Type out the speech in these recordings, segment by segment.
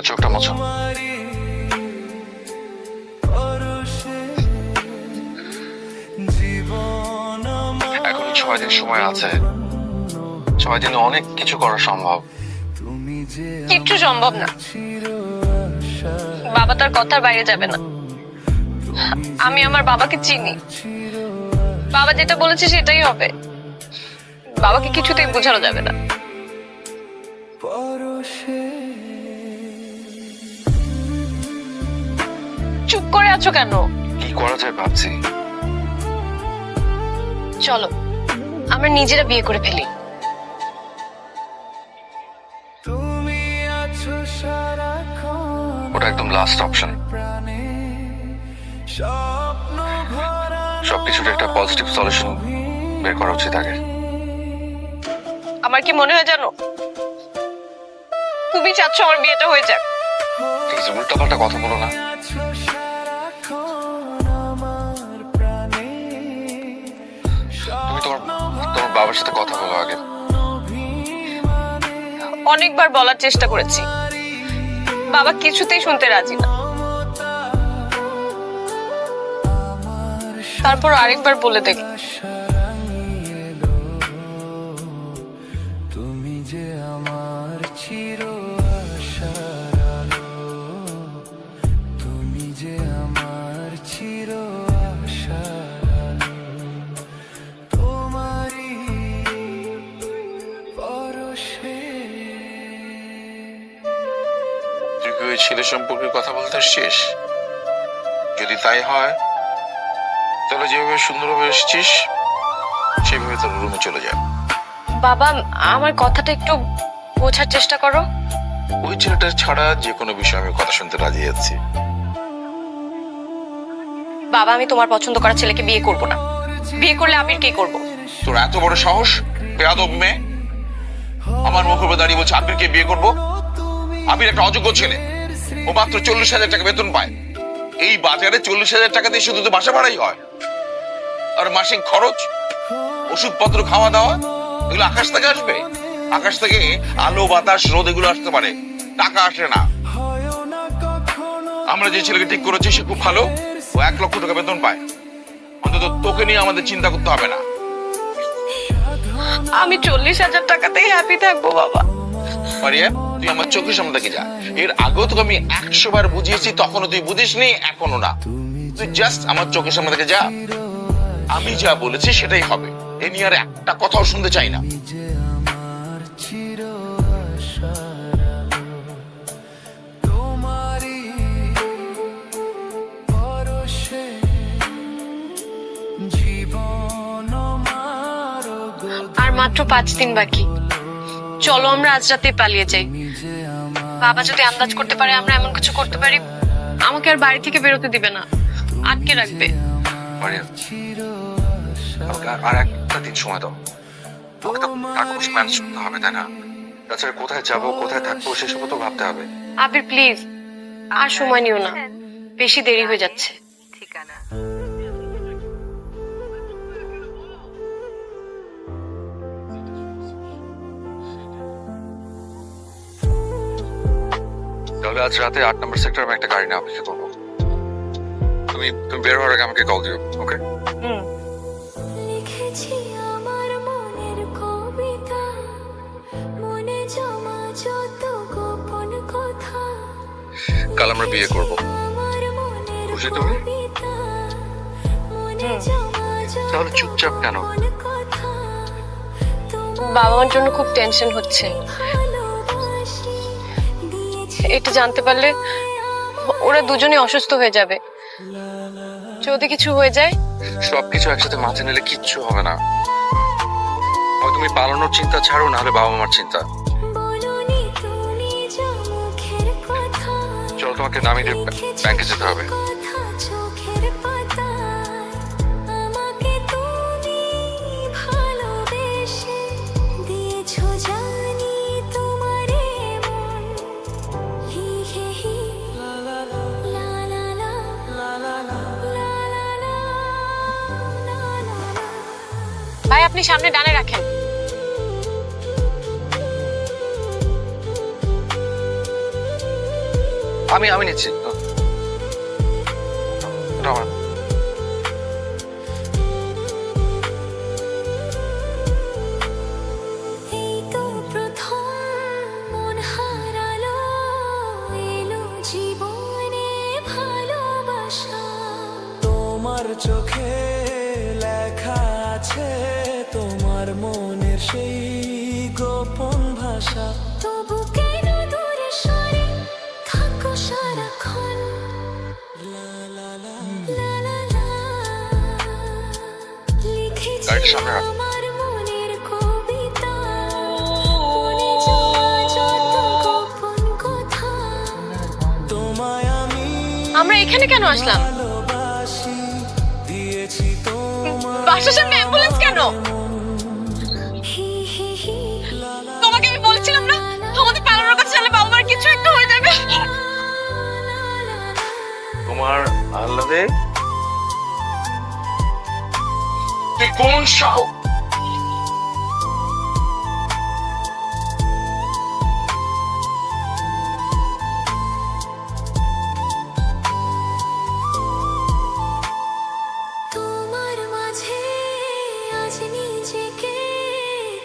চোখটা মোছো। এখন 6 দিন সময় আছে। 6 দিনে অনেক কিছু করা সম্ভব। কিচ্ছু সম্ভব না। বাবা তার কথার বাইরে যাবে না। আমি আমার বাবাকে চিনি। বাবা যেটা বলেছে সেটাই হবে। বাবাকে কিছুতেই বোঝানো যাবে না। চুপ করে আছো কেন? কি করা যায় ভাবছি। চলো আমরা নিজেরা বিয়ে করে ফেলি। ওটা একদম লাস্ট অপশন। সবকিছুর একটা পজিটিভ সলিউশন বের করা উচিত আগে। আমার কি মনে হয় জানো, তুমি চাচ্ছ আমার বিয়েটা হয়ে যাক। প্লিজ উল্টাপাল্টা কথা বলো না। তুমি তোমার বাবার সাথে কথা বলো আগে। অনেকবার বলার চেষ্টা করেছি, বাবা কিছুতেই শুনতে রাজি না। তারপর আরেকবার বলে দেখ। তুমি যে আমার চির আশার আলো, তুমি যে আমার চির আশার আলো, তোমারই পরশে। তুই কি ওই ছেলে সম্পর্কে কথা বলতে আসছিস? যদি তাই হয় তাহলে যেভাবে সুন্দরভাবে এসেছিস সেভাবে তোর রুমে চলে যা। বাবা আমার কথাটা একটু বোঝার চেষ্টা করো। ওই ছেলেটা ছাড়া যে কোনো বিষয়ে আমি কথা শুনতে রাজি আছি। বাবা আমি তোমার পছন্দ করা ছেলেকে বিয়ে করব না। বিয়ে করলে আবির কি করব? তোর এত বড় সাহস, বেয়াদব মেয়ে! আমার মুখের উপর দাঁড়িয়ে বলছে আবিরকে বিয়ে করব। আবির একটা অযোগ্য ছেলে। ও মাত্র 40,000 টাকা বেতন পায়। এই বাজারে 40,000 টাকা দিয়ে শুধু তো বাসা ভাড়াই হয়, আর মাসিক খরচ, ওষুধপত্র, খাওয়া দাওয়া, এগুলো আকাশ থেকে আসবে? আকাশ থেকে আলো, বাতাস, রোদ এগুলো আসতে পারে, টাকা আসে না। আমরা যে ছেলেকে ঠিক করেছি সে খুব ভালো। ও 1 লক্ষ টাকা বেতন পায়। অন্তত তোকে নিয়ে আমাদের চিন্তা করতে হবে না। আমি 40,000 টাকাতেই হ্যাপি থাকবো বাবা। পারিয়া, তুই আমার চোখের সামনে থেকে যা। এর আগেও তোকে আমি 100 বার বুঝিয়েছি, তখনও তুই বুঝিসনি, এখনো না। তুই জাস্ট আমার চোখের সামনে থেকে যা। আমি যা বলেছি সেটাই হবে। এ নিয়ে আর একটা কথাও শুনতে চাই না। যে আমার চির আশার আলো, তোমারই পরশে জীবন আমার আর মাত্র 5 দিন বাকি। চলো আমরা আজ রাতে পালিয়ে যাই। বাবা যদি আন্দাজ করতে পারে আমরা এমন কিছু করতে পারি, আমাকে আর বাড়ি থেকে বেরোতে দিবে না, আটকে রাখবে। মারিয়া, আমাকে আর একটা দিন সময় দাও। আমাকে তো টাকা পয়সা ম্যানেজ করতে হবে, তাই না? তাছাড়া কোথায় যাবো, কোথায় থাকবো সেসবও তো ভাবতে হবে। আবির প্লিজ আর সময় নিও না, বেশি দেরি হয়ে যাচ্ছে। ঠিকানা তাহলে আজ রাতে 8 নম্বর সেক্টরে আমি একটা গাড়ি নিয়ে অপেক্ষা করবো। তুমি বের হওয়ার আগে আমাকে কল দিও, ওকে? হুম। লিখেছি আমার মনের কবিতা, মনে জমা যত গোপন কথা। কাল আমরা বিয়ে করবো। আমার মনের খুশি তুমি? কবিতা, মনে জমা যত তাহলে চুপচাপ কেন? গোপন কথা। বাবা মার জন্য খুব টেনশন হচ্ছে। ভালোবাসি দিয়েছি এটা জানতে পারলে ওরা দুজনে অসুস্থ হয়ে যাবে। যদি কিছু হয়ে যায়? সবকিছু একসাথে মাথায় নিলে কিচ্ছু হবে না। হয় তুমি পালানোর চিন্তা ছাড়ো, নাহলে বাবা মার চিন্তা। বলোনি তুমি যা মুখের কথা। চলো তোমাকে নামিয়ে দিয়ে ব্যাংকে যেতে হবে। কথা চোখের পাতায়, আমাকে তুমি ভালোবেসে দিয়েছো জানি তোমারে মন। হি হে হি লা লা লা লা লা লা লা লা লা। ভাই আপনি সামনে ডানে রাখেন। আমি নিচ্ছি এটা আমার। এই তো প্রথম মন হারালো, এলো জীবনে ভালোবাসা। তোমার চোখে লেখা আছে তোমার মনের সেই গোপন ভাষা। তবু কেন দূরে সরে থাকো সারাক্ষণ? লা লা লা লা লা লা। লিখেছি গাড়িটা সামনে রাখ। আমার মনের কবিতা, মনে যাওয়া যত গোপন কথা। তোমায় আমি আমরা এখানে কেন আসলাম? ভালোবাসি, দিয়েছি তোমার বাসার সামনে অ্যাম্বুলেন্স কেন? হি হি হি তোমাকে আমি বলেছিলাম না আমাদের পালানোর কথা, জানলে বাবা মার কিছু একটা হয়ে যাবে। তোমার আহ্লাদে তুই কোন সাহস? তোমার মাঝে আজ নিজেকে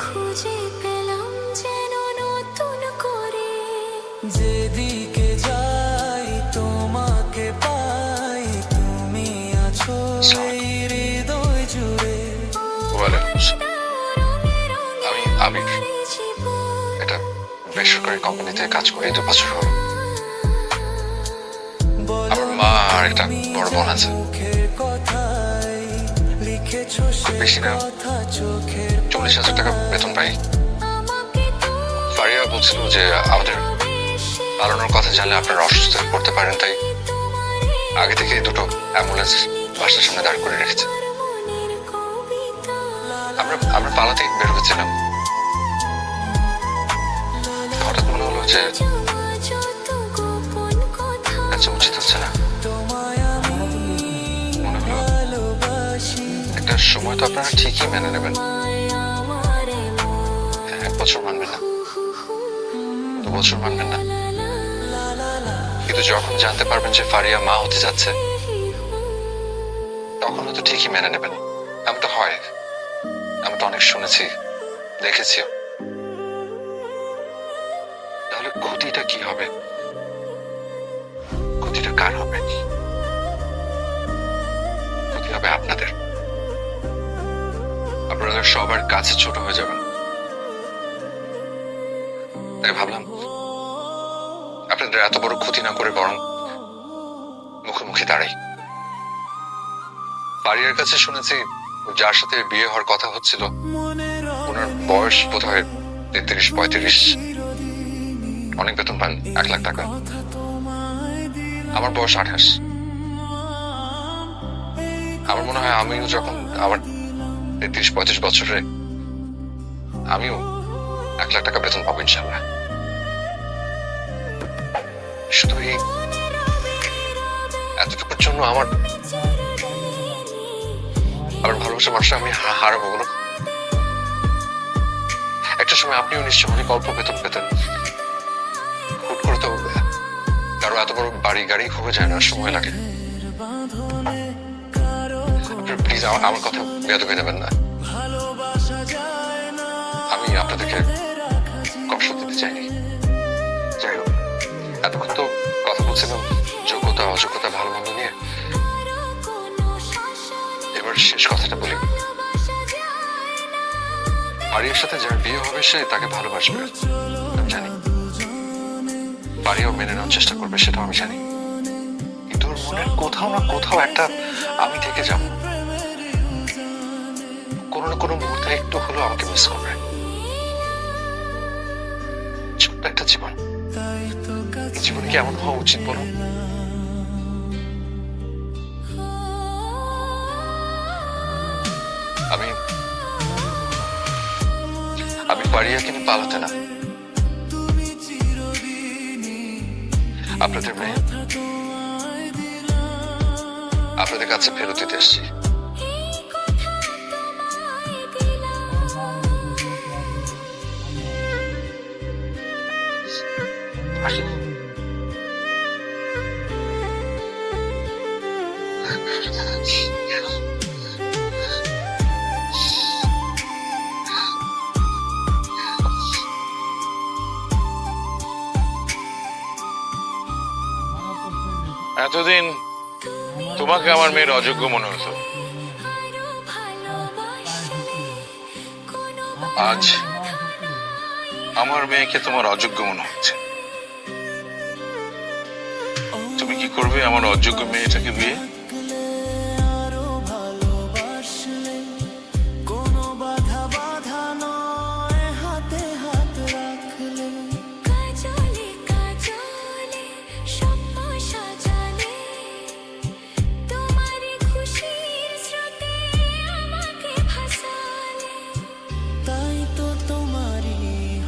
খুঁজে পেলাম যেন নতুন করে। যেদিকে যাই তোমাকে পাই, তুমি আছো এই হৃদয় জুড়ে। ওয়ালাইকুম আসসালাম। রঙে রঙে আমি আবির, জীবন এটা বেসরকারি কোম্পানিতে কাজ করি 2 বছর হলো। আমার মা আর একটা বড় বোন আছে। মুখের কথায় লিখেছো সে বেশি না, কথা চোখের 40,000 টাকা বেতন পাই। আমাকে তো ফারিয়া বলছিল যে আমাদের বেশি পালানোর কথা জানলে আপনারা অসুস্থ হয়ে পড়তে পারেন, তাই আগে থেকে 2টো অ্যাম্বুলেন্স বাসার সামনে দাঁড় করে রেখেছে। মনের কবিতা। আমরা পালাতে বের হয়েছিলাম, হঠাৎ মনে হলো যে যাওয়া যত গোপন কথা। আচ্ছা উচিত হচ্ছে না। তোমায় আমি মনে হলো ভালোবাসি। একটা সময় তো আপনারা ঠিকই মেনে নেবেন, আমারে মন 1 বছর মানবেন না, 2 বছর মানবেন না, কিন্তু যখন জানতে পারবেন যে ফারিয়া মা হতে যাচ্ছে তখন তো ঠিকই মেনে নেবেন। এমন তো হয়, আমি তো অনেক শুনেছি, দেখেছি। তাহলে ক্ষতিটা কি হবে? ক্ষতিটা কার হবে? ক্ষতি হবে আপনাদের। আপনারা সবার কাছে ছোট হয়ে যাবেন। তাই ভাবলাম আপনাদের এত বড় ক্ষতি না করে বরং মুখোমুখি দাঁড়াই। ফারিয়ার কাছে শুনেছি যার সাথে বিয়ে হওয়ার কথা হচ্ছিল ওনার বয়স বোধ হয় 33-35, অনেক বেতন পান 1 লাখ টাকা। আমার বয়স 28। আমার মনে হয় আমিও যখন আমার 33-35 বছরে আমিও 1 লাখ টাকা বেতন পাবো ইনশাল্লাহ। শুধু এই এতটুকুর জন্য আমার ভালোবাসার মানুষটা আমি হারাবো বলো? একটা সময় আপনিও নিশ্চয় অনেক অল্প বেতন পেতেন। হুট করে তো কারো এত বড় বাড়ি গাড়ি হয়ে যায় না, সময় লাগে। প্লিজ আমার কথা বেয়াদবি নেবেন না। আমি আপনাদেরকে কষ্ট দিতে চাইনি। যাই হোক, এতক্ষণ তো কথা বলছিলাম যোগ্যতা অযোগ্যতা ভালো মন্দ নিয়ে। এবার শেষ কথাটা বলি, ফারিয়ার সাথে যার বিয়ে হবে সে তাকে ভালোবাসবে, আমি জানি। ফারিয়াও মেনে নেওয়ার চেষ্টা করবে, সেটাও আমি জানি। কিন্তু ওর মনের কোথাও না কোথাও একটা আমি থেকে যাব। কোনো না কোনো মুহূর্তে একটু হলেও আমাকে মিস করবে। ছোট্ট একটা জীবন, এই জীবন কি এমন হওয়া উচিত বলুন? আমি ফারিয়াকে নিয়ে পালাতে না, আপনাদের মেয়ে আপনাদের কাছে ফেরত দিতে এসেছি। আসুন। এতদিন তোমাকে আমার মেয়ের অযোগ্য মনে হতো, আজ আমার মেয়েকে তোমার অযোগ্য মনে হচ্ছে। তুমি কি করবে আমার অযোগ্য মেয়েটাকে বিয়ে?